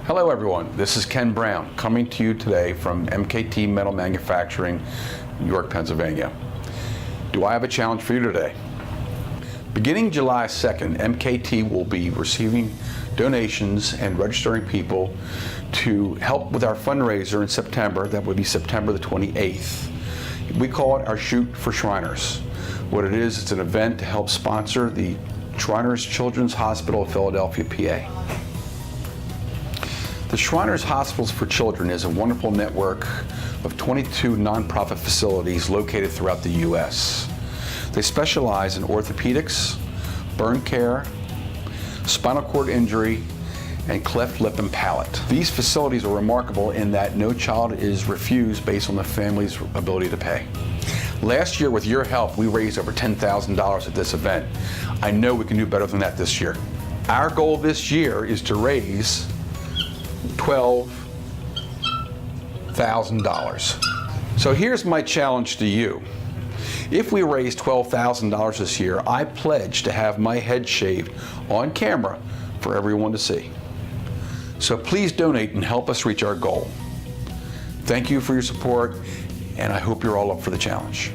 Hello everyone, this is Ken Brown coming to you today from MKT Metal Manufacturing, New York, Pennsylvania. Do I have a challenge for you today? Beginning July 2nd, MKT will be receiving donations and registering people to help with our fundraiser in September. That would be September the 28th. We call it our Shoot for Shriners. What it is, it's an event to help sponsor the Shriners Children's Hospital of Philadelphia, PA. The Shriners Hospitals for Children is a wonderful network of 22 nonprofit facilities located throughout the U.S. They specialize in orthopedics, burn care, spinal cord injury, and cleft lip and palate. These facilities are remarkable in that no child is refused based on the family's ability to pay. Last year, with your help, we raised over $10,000 at this event. I know we can do better than that this year. Our goal this year is to raise $12,000. So here's my challenge to you. If we raise $12,000 this year, I pledge to have my head shaved on camera for everyone to see. So please donate and help us reach our goal. Thank you for your support, and I hope you're all up for the challenge.